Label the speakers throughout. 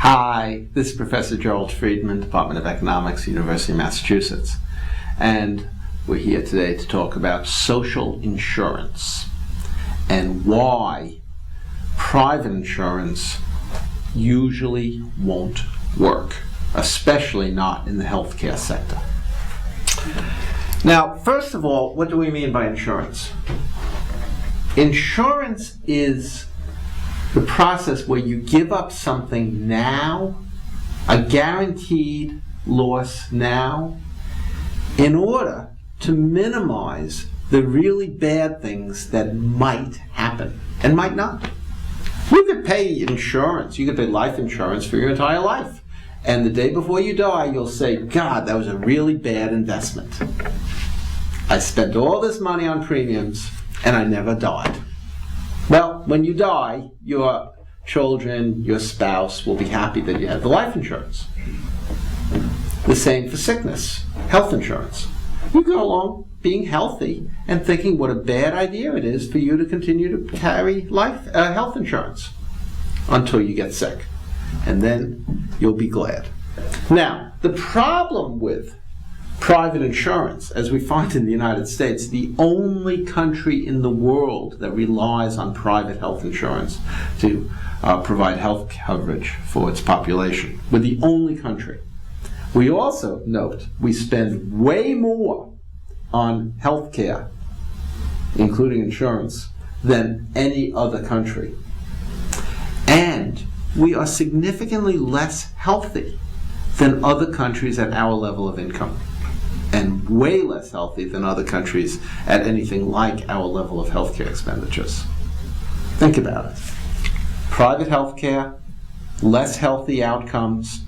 Speaker 1: Hi, this is Professor Gerald Friedman, Department of Economics, University of Massachusetts. And we're here today to talk about social insurance and why private insurance usually won't work, especially not in the healthcare sector. Now, first of all, what do we mean by insurance? Insurance is the process where you give up something now, a guaranteed loss now, in order to minimize the really bad things that might happen and might not. You could pay insurance, you could pay life insurance for your entire life. And the day before you die, you'll say, God, that was a really bad investment. I spent all this money on premiums and I never died. Well, when you die, your children, your spouse will be happy that you had the life insurance. The same for sickness, health insurance. You go along being healthy and thinking what a bad idea it is for you to continue to carry health insurance until you get sick. And then you'll be glad. Now, the problem with private insurance, as we find in the United States, the only country in the world that relies on private health insurance to provide health coverage for its population. We're the only country. We also note we spend way more on health care, including insurance, than any other country. And we are significantly less healthy than other countries at our level of income, and way less healthy than other countries at anything like our level of healthcare expenditures. Think about it. Private healthcare, less healthy outcomes,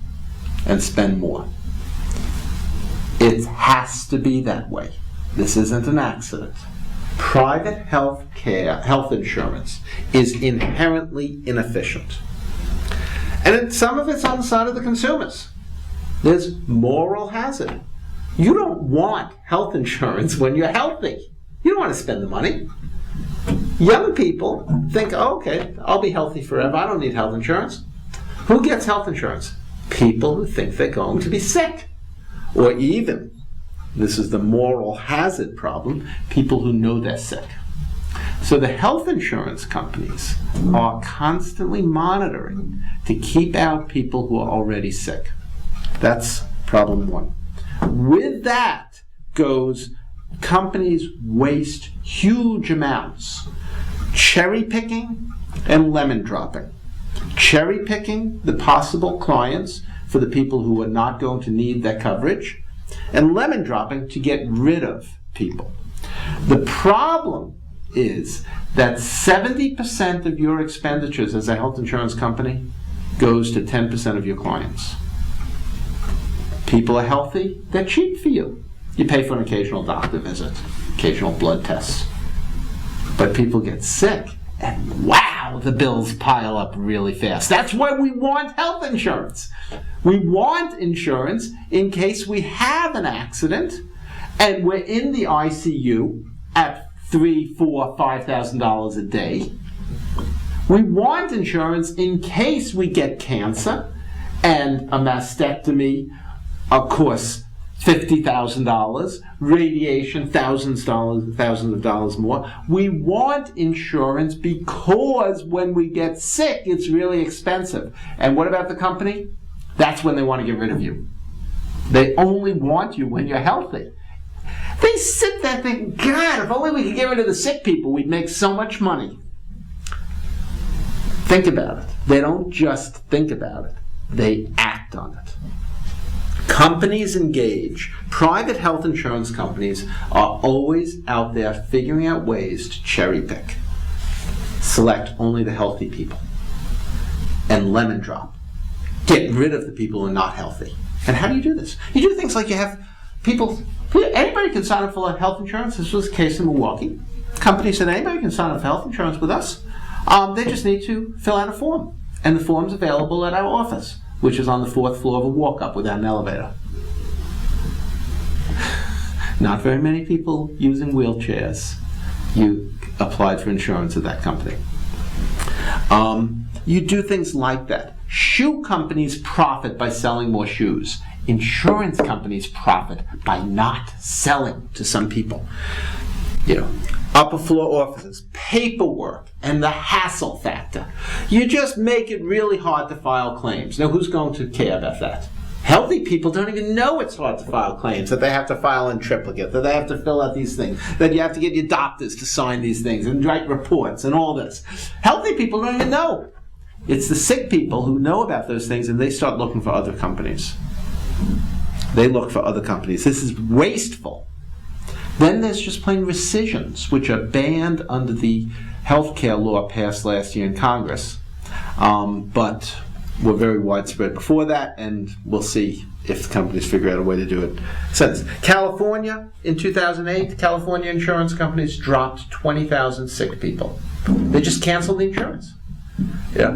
Speaker 1: and spend more. It has to be that way. This isn't an accident. Private health insurance is inherently inefficient. And some of it's on the side of the consumers. There's moral hazard. You don't want health insurance when you're healthy. You don't want to spend the money. Young people think, oh, okay, I'll be healthy forever. I don't need health insurance. Who gets health insurance? People who think they're going to be sick. Or even, this is the moral hazard problem, people who know they're sick. So the health insurance companies are constantly monitoring to keep out people who are already sick. That's problem one. With that goes companies waste huge amounts cherry picking and lemon dropping. Cherry picking the possible clients for the people who are not going to need that coverage, and lemon dropping to get rid of people. The problem is that 70% of your expenditures as a health insurance company goes to 10% of your clients. People are healthy, they're cheap for you. You pay for an occasional doctor visit, occasional blood tests. But people get sick, and wow, the bills pile up really fast. That's why we want health insurance. We want insurance in case we have an accident and we're in the ICU at $3,000, $4,000, $5,000 a day. We want insurance in case we get cancer and a mastectomy, of course, $50,000, radiation, thousands of dollars more. We want insurance because when we get sick, it's really expensive. And what about the company? That's when they want to get rid of you. They only want you when you're healthy. They sit there thinking, God, if only we could get rid of the sick people, we'd make so much money. Think about it. They don't just think about it. They act on it. Companies engage. Private health insurance companies are always out there figuring out ways to cherry pick. Select only the healthy people. And lemon drop. Get rid of the people who are not healthy. And how do you do this? You do things like you have people, anybody can sign up for health insurance. This was the case in Milwaukee. The company said anybody can sign up for health insurance with us. They just need to fill out a form. And the form's available at our office, which is on the 4th floor of a walk-up without an elevator. Not very many people using wheelchairs. You applied for insurance at that company. You do things like that. Shoe companies profit by selling more shoes. Insurance companies profit by not selling to some people. Upper floor offices, paperwork, and the hassle factor. You just make it really hard to file claims. Now, who's going to care about that? Healthy people don't even know it's hard to file claims, that they have to file in triplicate, that they have to fill out these things, that you have to get your doctors to sign these things and write reports and all this. Healthy people don't even know. It's the sick people who know about those things, and they start looking for other companies. They look for other companies. This is wasteful. Then there's just plain rescissions, which are banned under the healthcare law passed last year in Congress, but were very widespread before that, and we'll see if the companies figure out a way to do it since. California, in 2008, California insurance companies dropped 20,000 sick people. They just canceled the insurance. Yeah.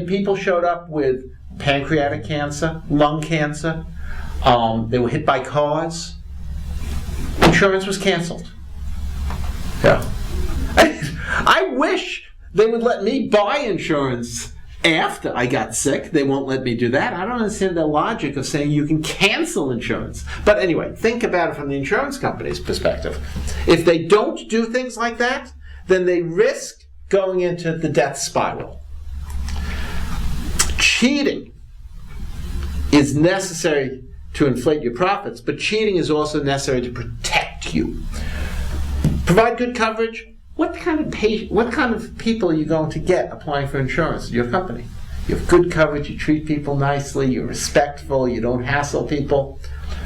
Speaker 1: People showed up with pancreatic cancer, lung cancer. They were hit by cars. Insurance was canceled. Yeah. I wish they would let me buy insurance after I got sick. They won't let me do that. I don't understand the logic of saying you can cancel insurance. But anyway, think about it from the insurance company's perspective. If they don't do things like that, then they risk going into the death spiral. Cheating is necessary to inflate your profits, but cheating is also necessary to protect you. Provide good coverage. What kind of people are you going to get applying for insurance in your company? You have good coverage, you treat people nicely, you're respectful, you don't hassle people.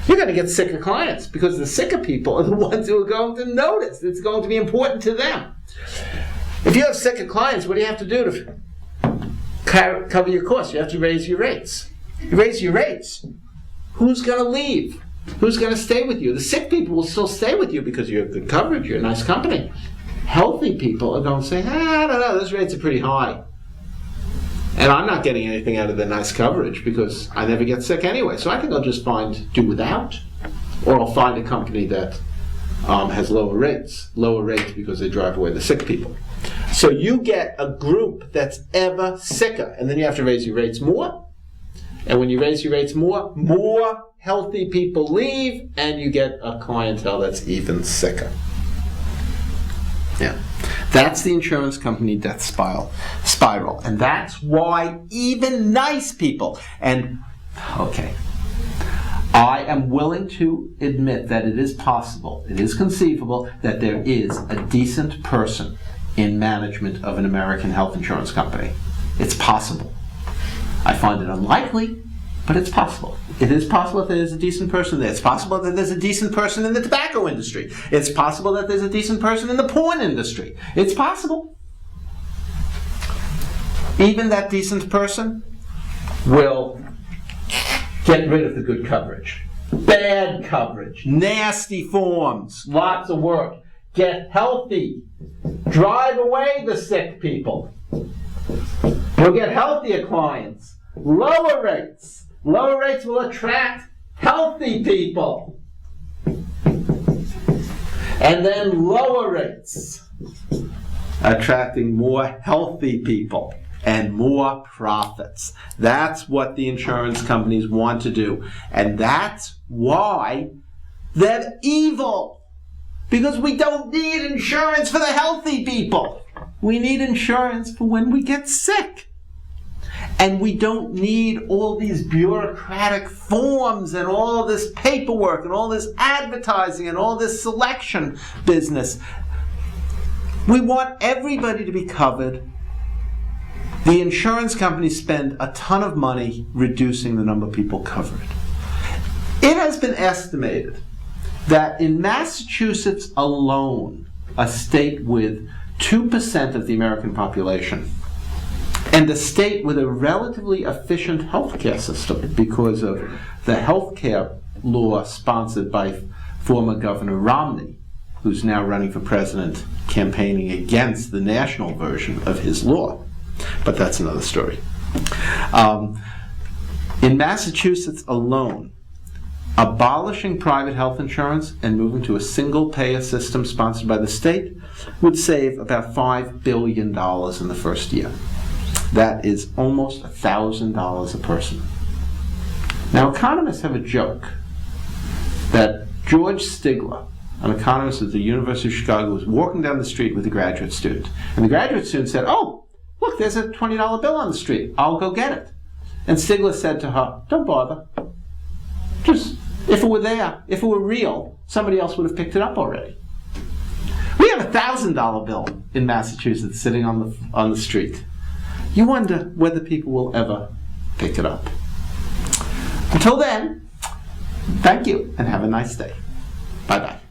Speaker 1: You're going to get sicker clients, because the sicker people are the ones who are going to notice. It's going to be important to them. If you have sicker clients, what do you have to do to cover your costs? You have to raise your rates. You raise your rates. Who's going to leave? Who's going to stay with you? The sick people will still stay with you because you have good coverage, you're a nice company. Healthy people are going to say, I don't know, those rates are pretty high. And I'm not getting anything out of the nice coverage because I never get sick anyway. So I think I'll just do without. Or I'll find a company that has lower rates because they drive away the sick people. So you get a group that's ever sicker, and then you have to raise your rates more. And when you raise your rates more healthy people leave, and you get a clientele that's even sicker. Yeah. That's the insurance company death spiral. And that's why even nice people, I am willing to admit that it is possible, it is conceivable, that there is a decent person in management of an American health insurance company. It's possible. I find it unlikely, but it's possible. It is possible that there's a decent person there. It's possible that there's a decent person in the tobacco industry. It's possible that there's a decent person in the porn industry. It's possible. Even that decent person will get rid of the good coverage. Bad coverage, nasty forms, lots of work. Get healthy. Drive away the sick people. You'll get healthier clients. Lower rates. Lower rates will attract healthy people. And then lower rates, attracting more healthy people and more profits. That's what the insurance companies want to do. And that's why they're evil. Because we don't need insurance for the healthy people. We need insurance for when we get sick. And we don't need all these bureaucratic forms and all this paperwork and all this advertising and all this selection business. We want everybody to be covered. The insurance companies spend a ton of money reducing the number of people covered. It has been estimated that in Massachusetts alone, a state with 2% of the American population, and a state with a relatively efficient healthcare system because of the healthcare law sponsored by former Governor Romney, who's now running for president, campaigning against the national version of his law. But that's another story. In Massachusetts alone, abolishing private health insurance and moving to a single-payer system sponsored by the state would save about $5 billion in the first year. That is almost $1,000 a person. Now, economists have a joke that George Stigler, an economist at the University of Chicago, was walking down the street with a graduate student. And the graduate student said, "Oh, look, there's a $20 bill on the street. I'll go get it." And Stigler said to her, "Don't bother. Just, if it were there, if it were real, somebody else would have picked it up already." We have a $1,000 bill in Massachusetts sitting on the street. You wonder whether people will ever pick it up. Until then, thank you and have a nice day. Bye-bye.